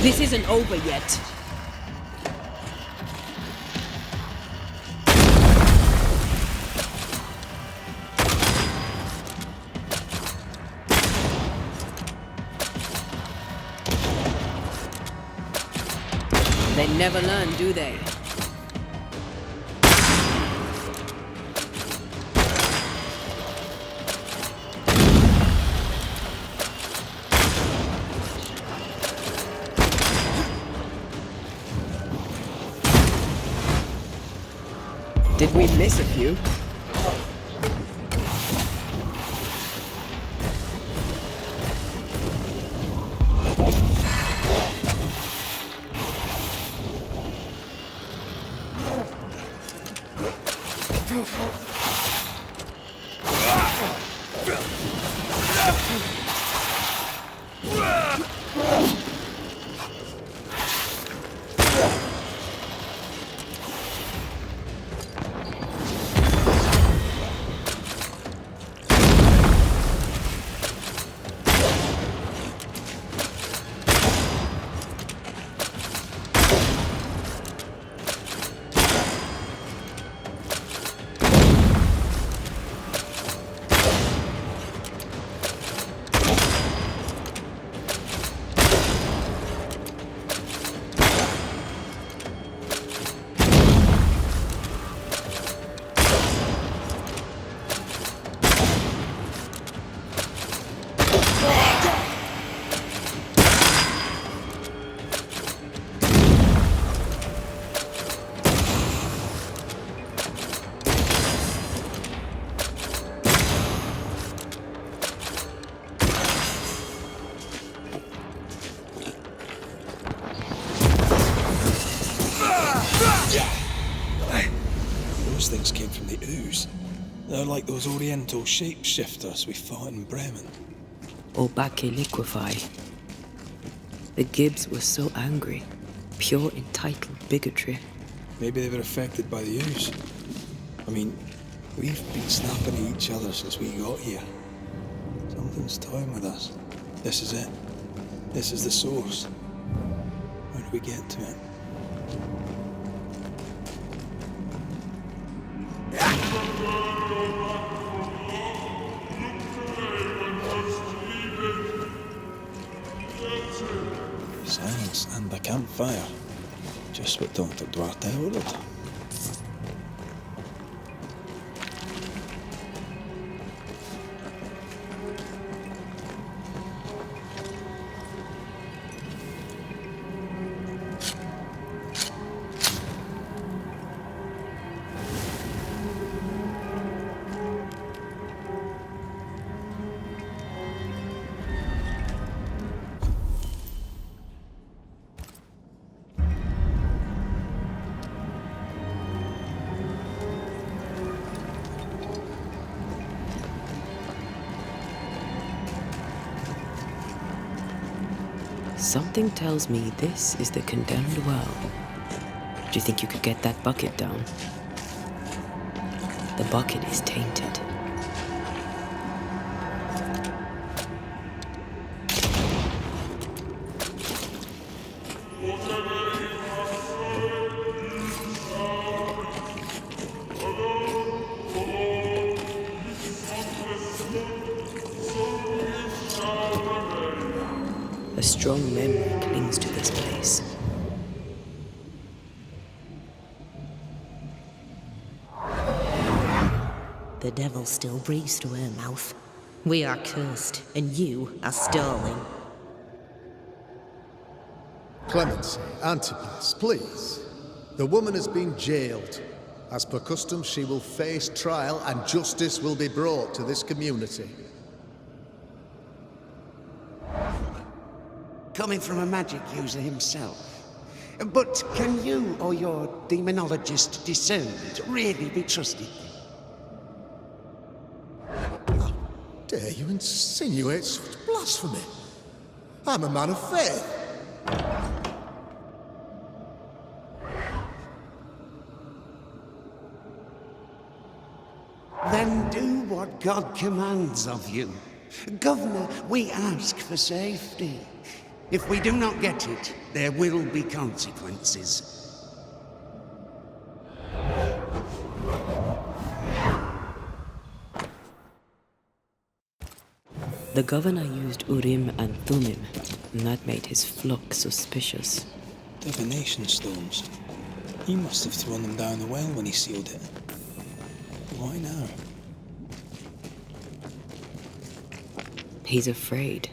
This isn't over yet. They never learn, do they? Did we miss a few? Those things came from the ooze. They're like those oriental shapeshifters we fought in Bremen. Or Bacche liquefy. The Gibbs were so angry. Pure entitled bigotry. Maybe they were affected by the ooze. I mean, we've been snapping at each other since we got here. Something's toying with us. This is it. This is the source. How do we get to it? Silence and a campfire. Just what Dr. Duarte ordered. Something tells me this is the condemned well. Do you think you could get that bucket down? The bucket is tainted. A strong memory clings to this place. The devil still breathes through her mouth. We are cursed, and you are stalling. Clemency, Antipas, please. The woman has been jailed. As per custom, she will face trial and justice will be brought to this community. Coming from a magic user himself. But can you or your demonologist discernment really be trusted? How dare you insinuate such blasphemy? I'm a man of faith. Then do what God commands of you. Governor, we ask for safety. If we do not get it, there will be consequences. The governor used Urim and Thummim, and that made his flock suspicious. Divination stones. He must have thrown them down the well when he sealed it. But why now? He's afraid.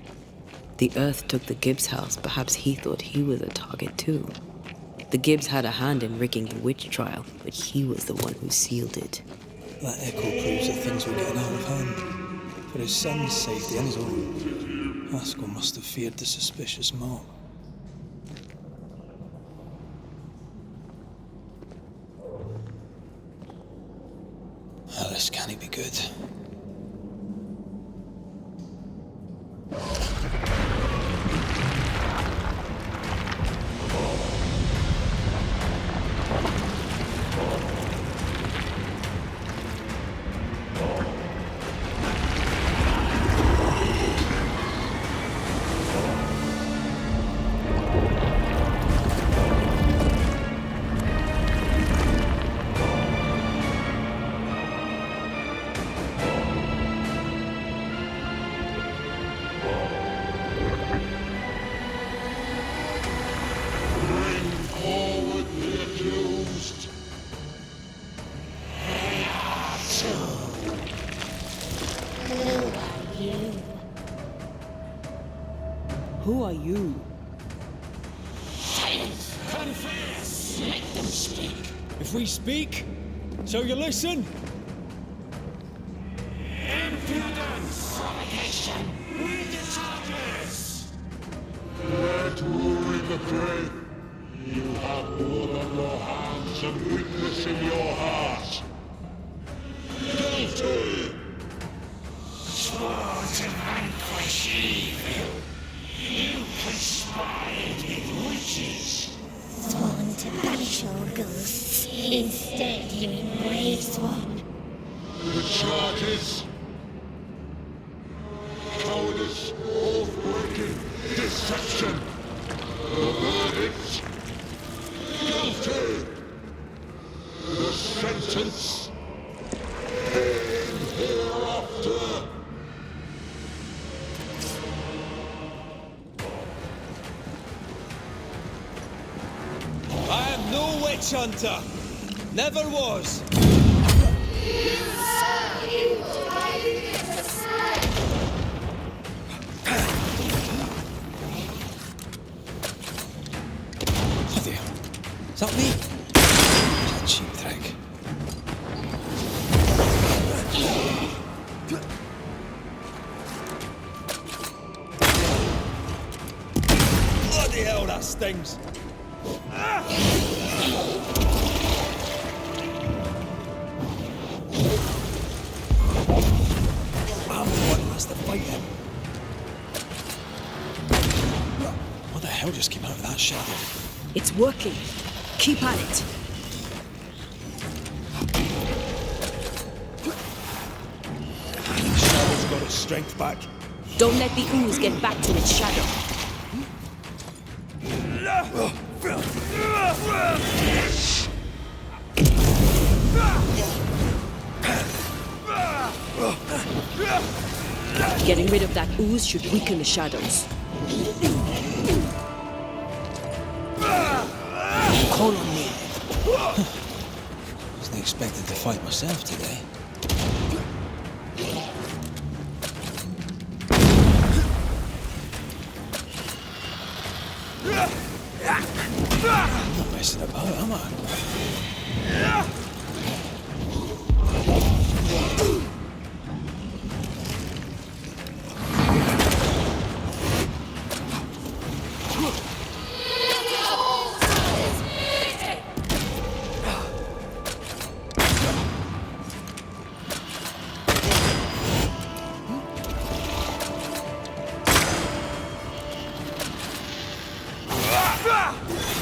The Earth took the Gibbs house. Perhaps he thought he was a target too. The Gibbs had a hand in rigging the witch trial, but he was the one who sealed it. That echo proves that things were getting out of hand. For his son's safety and his own, Haskell must have feared the suspicious mob. Oh, this can't be good. Who are you? Confess! Let them speak. If we speak, so you listen? Impudence! Provocation! Read the charges! Let Urim the Great. You have blood on your hands and weakness in your heart. Guilty! Swore to vanquish evil. You conspired with witches. Sworn to banish all ghosts. Instead, you embrace one. The charges. Cowardice, oath-breaking, deception. The verdict. Guilty. The sentence. Pain hereafter. I am no witch hunter. Never was. Bloody hell. Is that me? It's a cheap trick. Bloody hell, that stings. I'm the one who has to fight him. What the hell just came out of that shadow? It's working. Keep at it. Shadow's got its strength back. Don't let the ooze get back to its shadow. Getting rid of that ooze should weaken the shadows. Call on me. Wasn't expected to fight myself today. I'm not messing about, am I?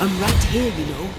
I'm right here, you know.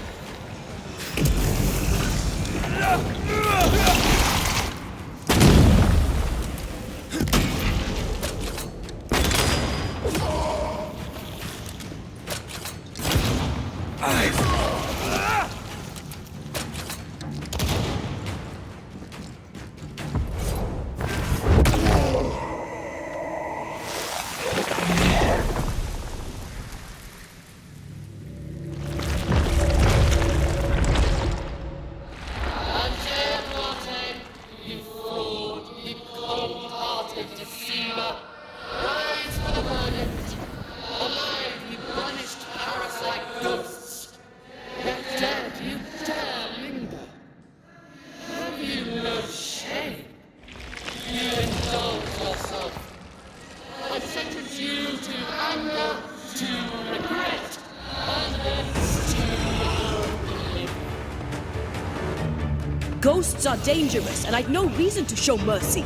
gods are dangerous, and I've no reason to show mercy.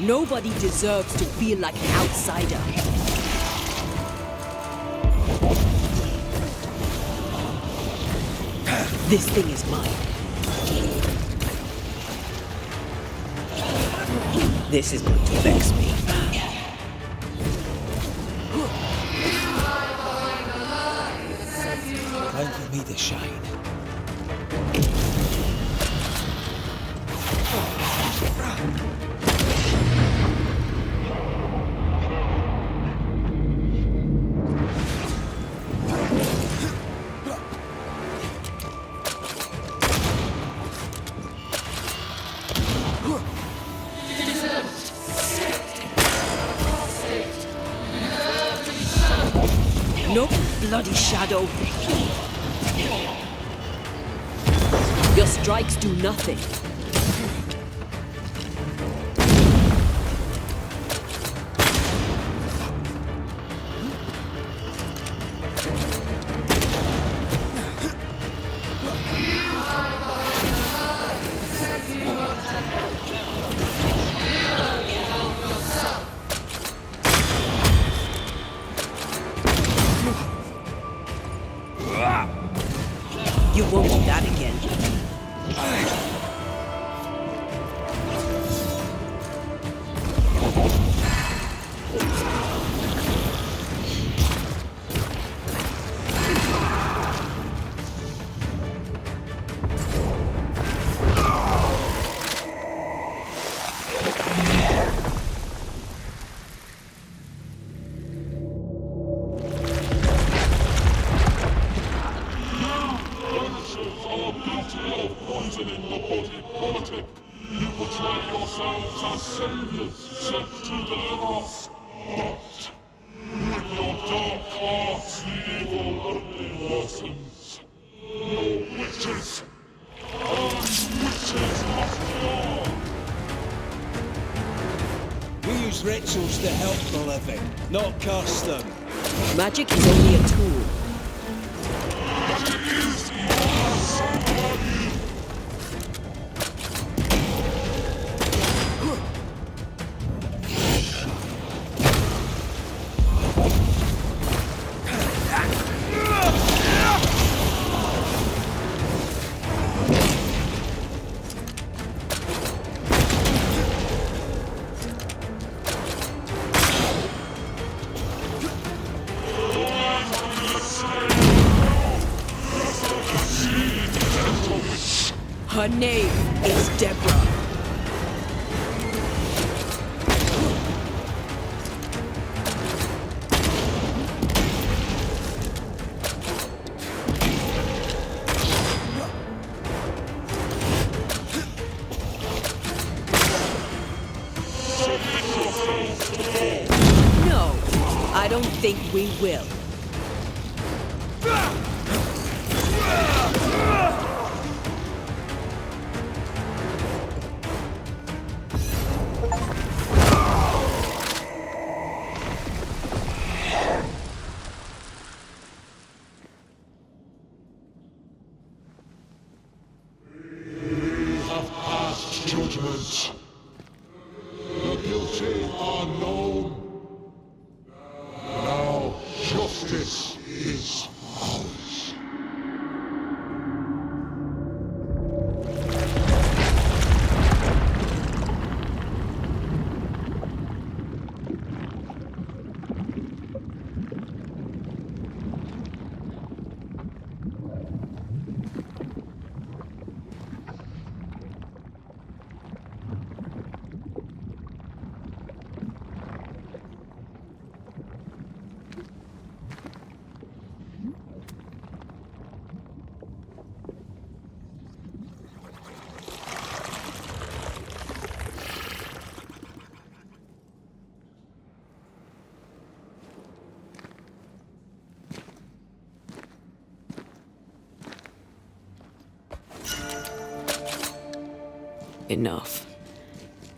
Nobody deserves to feel like an outsider. This thing is mine. This is going to vex me. Time for me to shine. No bloody shadow. Your strikes do nothing. You won't do that again. Poisoning the body politic. You portray yourselves as saviors sent to deliver us. But with your dark hearts, the evil only worsens. Your witches! Witches must fall! We use rituals to help the living, not curse them. Magic is only a tool. Her name is Deborah. No, I don't think we will. Judgment. The guilty are known. Now justice is ours. Enough.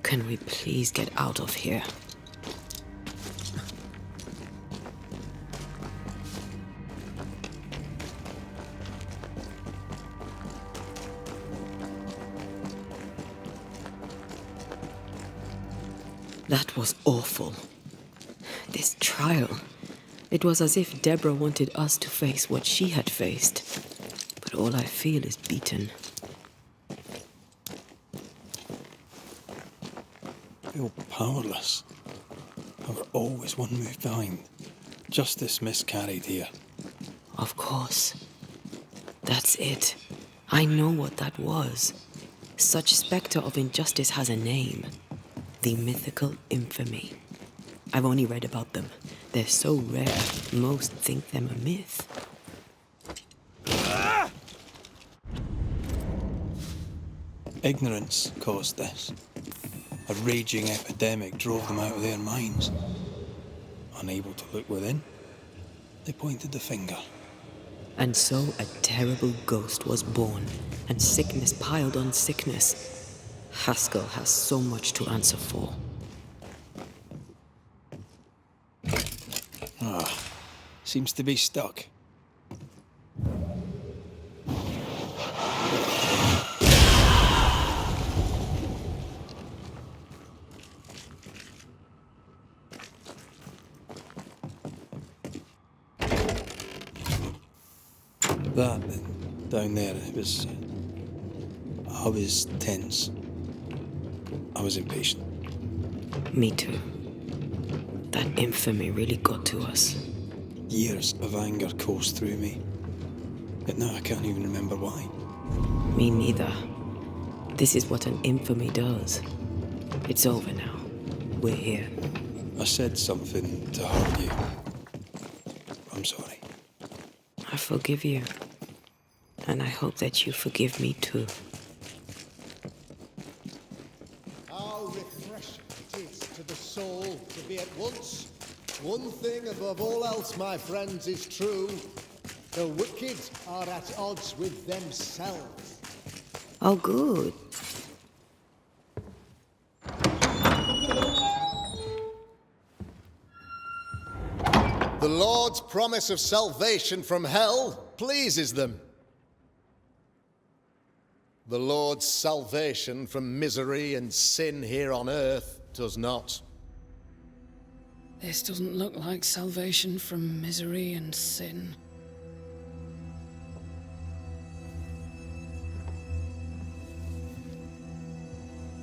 Can we please get out of here? That was awful. This trial. It was as if Deborah wanted us to face what she had faced. But all I feel is beaten. I feel powerless. I were always one move behind. Justice miscarried here. Of course. That's it. I know what that was. Such spectre of injustice has a name. The mythical infamy. I've only read about them. They're so rare, most think them a myth. Ignorance caused this. A raging epidemic drove them out of their minds. Unable to look within, they pointed the finger. And so a terrible ghost was born, and sickness piled on sickness. Haskell has so much to answer for. Seems to be stuck. That, and down there, it was... I was tense. I was impatient. Me too. That infamy really got to us. Years of anger coursed through me. But now I can't even remember why. Me neither. This is what an infamy does. It's over now. We're here. I said something to hurt you. I'm sorry. I forgive you. And I hope that you forgive me too. How refreshing it is to the soul to be at once. One thing above all else, my friends, is true. The wicked are at odds with themselves. Oh, good. The Lord's promise of salvation from hell pleases them. The Lord's salvation from misery and sin here on earth does not. This doesn't look like salvation from misery and sin.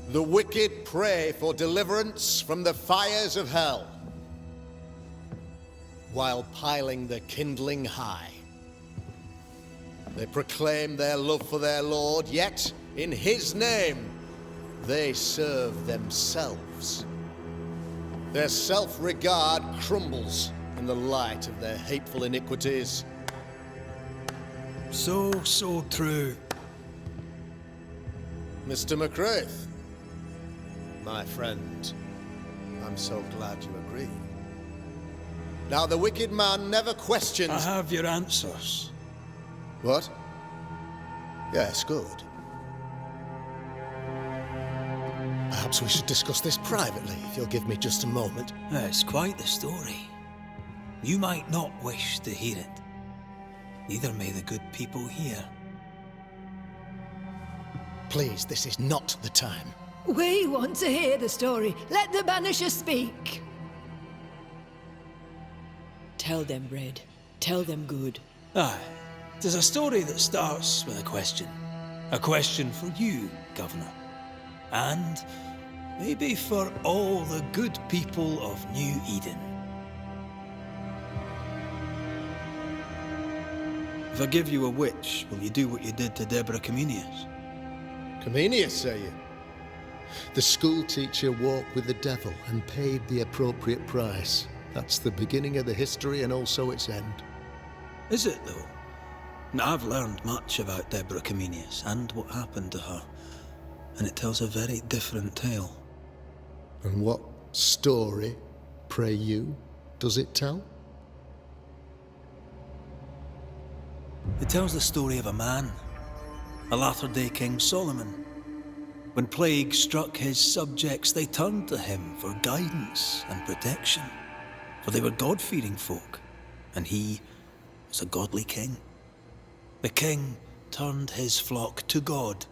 The wicked pray for deliverance from the fires of hell, while piling the kindling high. They proclaim their love for their Lord, yet in his name they serve themselves. Their self-regard crumbles in the light of their hateful iniquities. So true. Mr. McRaith, my friend, I'm so glad you agree. Now, the wicked man never questions... I have your answers. What? Yes, good. Perhaps we should discuss this privately, if you'll give me just a moment. It's quite the story. You might not wish to hear it. Neither may the good people here. Please, this is not the time. We want to hear the story. Let the Banishers speak. Tell them, Red. Tell them good. Aye. There's a story that starts with a question. A question for you, Governor. And maybe for all the good people of New Eden. If I give you a witch, will you do what you did to Deborah Comenius? Comenius, say you? The school teacher walked with the devil and paid the appropriate price. That's the beginning of the history and also its end. Is it, though? Now, I've learned much about Deborah Comenius and what happened to her, and it tells a very different tale. And what story, pray you, does it tell? It tells the story of a man, a latter-day King Solomon. When plague struck his subjects, they turned to him for guidance and protection. For they were God-fearing folk, and he was a godly king. The king turned his flock to God,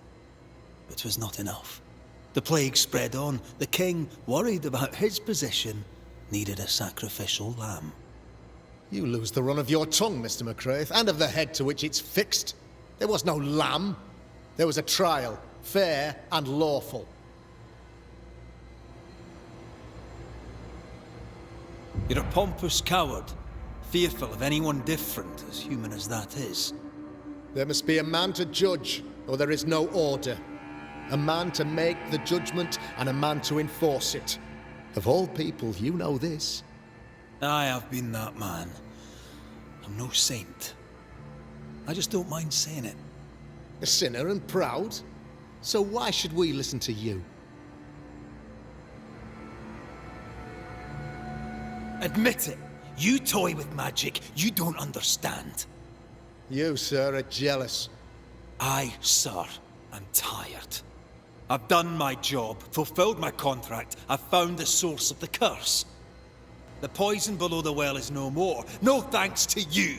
but it was not enough. The plague spread on. The king, worried about his position, needed a sacrificial lamb. You lose the run of your tongue, Mr. McRaith, and of the head to which it's fixed. There was no lamb. There was a trial, fair and lawful. You're a pompous coward, fearful of anyone different, as human as that is. There must be a man to judge, or there is no order. A man to make the judgment, and a man to enforce it. Of all people, you know this. I have been that man. I'm no saint. I just don't mind saying it. A sinner and proud? So why should we listen to you? Admit it. You toy with magic you don't understand. You, sir, are jealous. I, sir, am tired. I've done my job, fulfilled my contract, I've found the source of the curse. The poison below the well is no more. No thanks to you.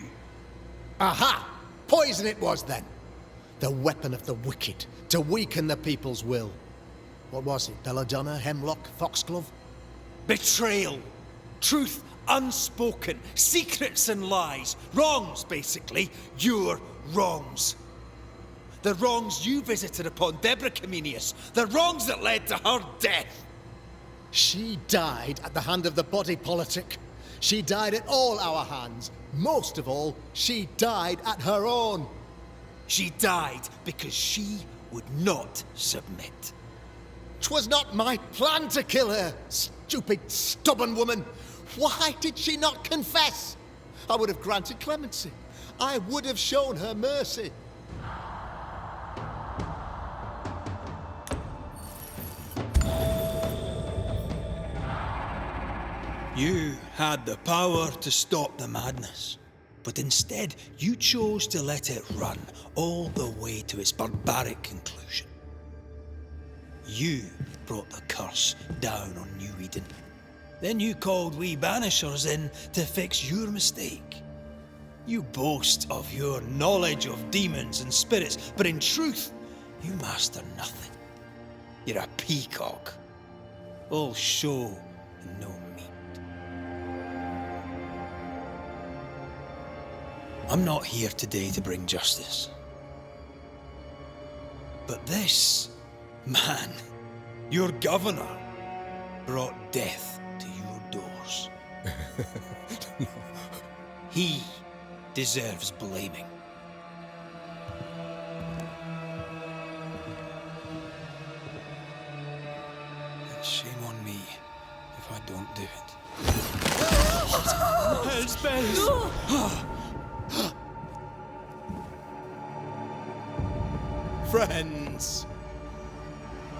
Aha! Poison it was then. The weapon of the wicked, to weaken the people's will. What was it? Belladonna, hemlock, foxglove? Betrayal. Truth unspoken. Secrets and lies. Wrongs, basically. Your wrongs. The wrongs you visited upon Deborah Comenius. The wrongs that led to her death. She died at the hand of the body politic. She died at all our hands. Most of all, she died at her own. She died because she would not submit. 'Twas not my plan to kill her, stupid, stubborn woman. Why did she not confess? I would have granted clemency. I would have shown her mercy. You had the power to stop the madness, but instead you chose to let it run all the way to its barbaric conclusion. You brought the curse down on New Eden. Then you called we Banishers in to fix your mistake. You boast of your knowledge of demons and spirits, but in truth, you master nothing. You're a peacock. All show and no meat. I'm not here today to bring justice. But this man, your governor, brought death to your doors. He deserves blaming. And shame on me if I don't do it. Hell's bells! Friends,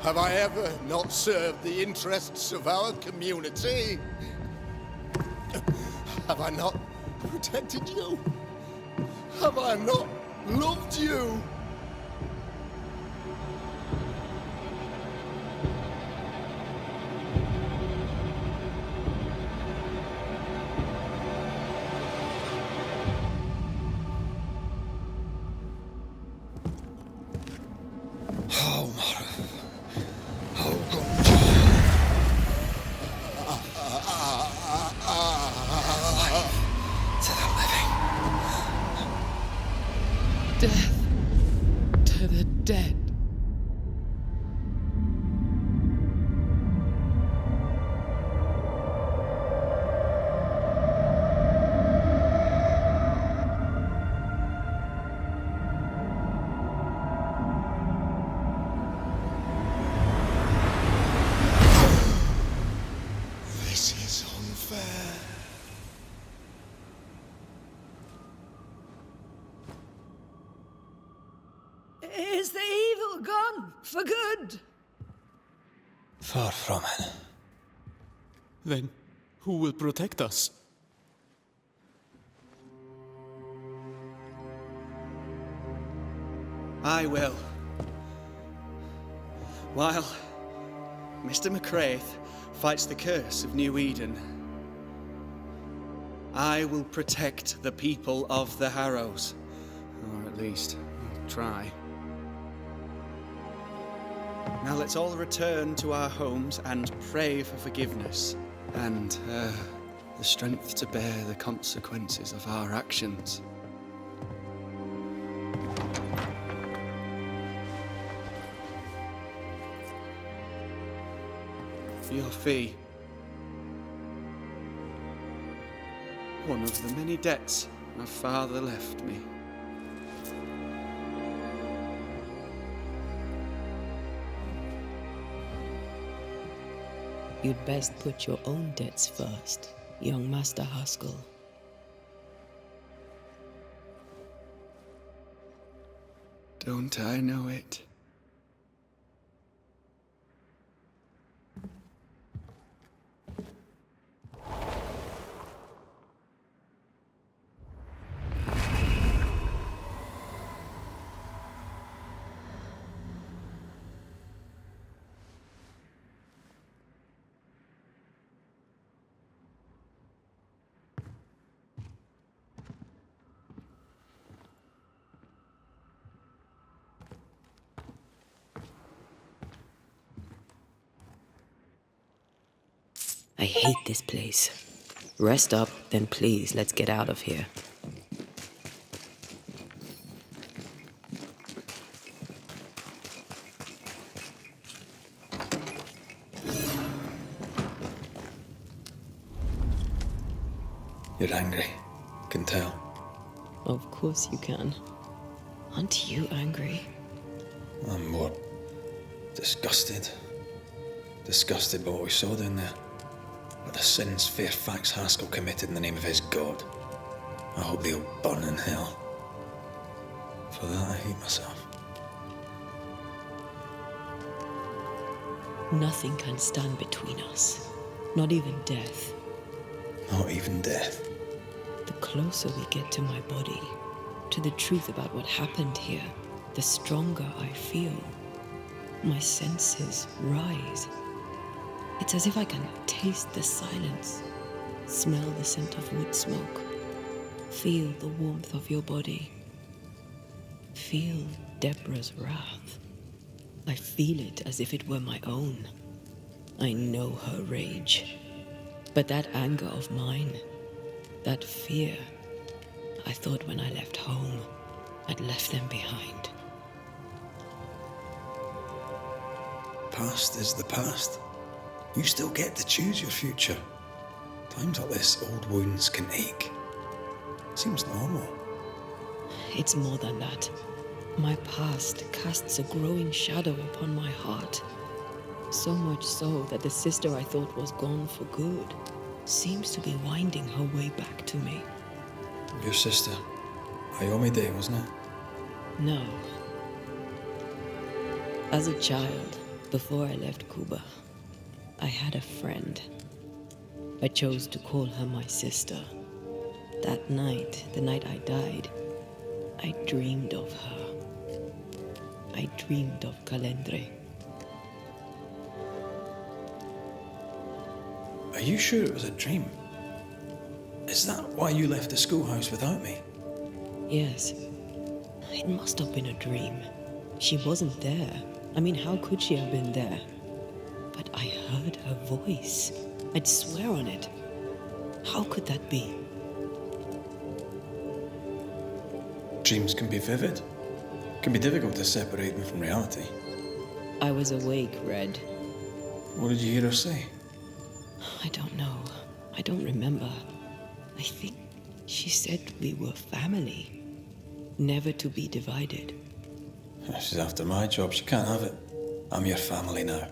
have I ever not served the interests of our community? Have I not protected you? Have I not loved you? Death to the dead. This is unfair. Is the evil gone for good? Far from it. Then, who will protect us? I will. While Mr. McRaith fights the curse of New Eden, I will protect the people of the Harrows. Or at least, I'll try. Now let's all return to our homes and pray for forgiveness and the strength to bear the consequences of our actions. For your fee. One of the many debts my father left me. You'd best put your own debts first, young Master Haskell. Don't I know it? I hate this place. Rest up, then please, let's get out of here. You're angry. Can tell. Of course you can. Aren't you angry? I'm more disgusted. Disgusted by what we saw down there. By the sins Fairfax Haskell committed in the name of his god. I hope they'll burn in hell. For that I hate myself. Nothing can stand between us. Not even death. Not even death. The closer we get to my body, to the truth about what happened here, the stronger I feel. My senses rise. It's as if I can taste the silence, smell the scent of wood smoke, feel the warmth of your body, feel Deborah's wrath. I feel it as if it were my own. I know her rage. But that anger of mine, that fear, I thought when I left home, I'd left them behind. Past is the past. You still get to choose your future. Times like this, old wounds can ache. Seems normal. It's more than that. My past casts a growing shadow upon my heart. So much so that the sister I thought was gone for good seems to be winding her way back to me. Your sister, Ayomide, wasn't it? No. As a child, before I left Cuba, I had a friend. I chose to call her my sister. That night, the night I died, I dreamed of her. I dreamed of Calendre. Are you sure it was a dream? Is that why you left the schoolhouse without me? Yes. It must have been a dream. She wasn't there. I mean, how could she have been there? But I heard her voice. I'd swear on it. How could that be? Dreams can be vivid. It can be difficult to separate them from reality. I was awake, Red. What did you hear her say? I don't know. I don't remember. I think she said we were family. Never to be divided. She's after my job. She can't have it. I'm your family now.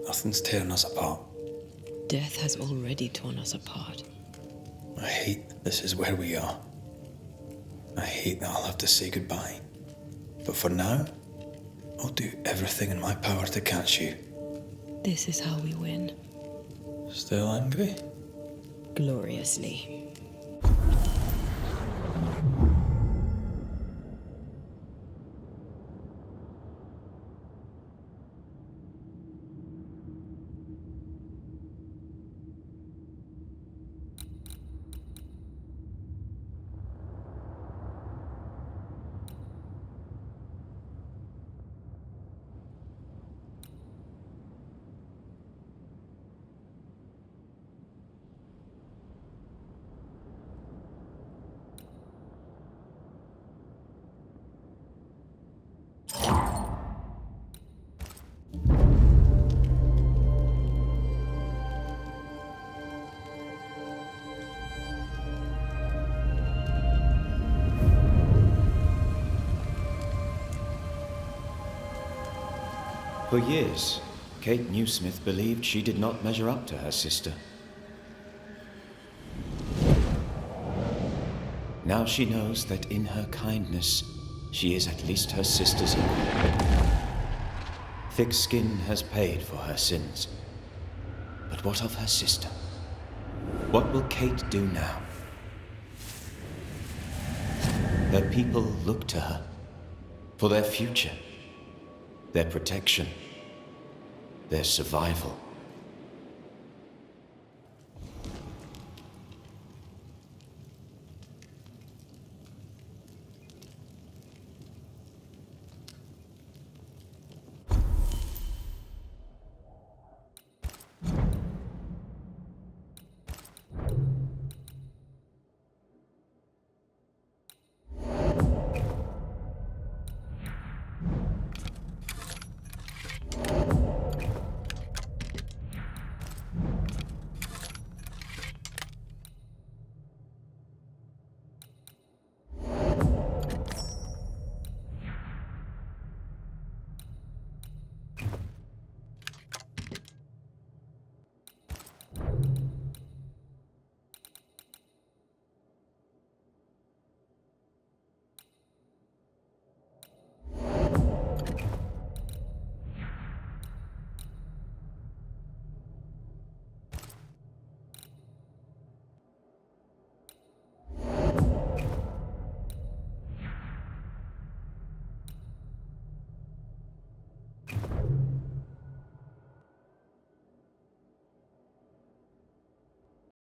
Nothing's tearing us apart. Death has already torn us apart. I hate this is where we are. I hate that I'll have to say goodbye. But for now, I'll do everything in my power to catch you. This is how we win. Still angry? Gloriously. For years, Kate Newsmith believed she did not measure up to her sister. Now she knows that in her kindness, she is at least her sister's equal. Thick skin has paid for her sins. But what of her sister? What will Kate do now? Her people look to her for their future, their protection, their survival.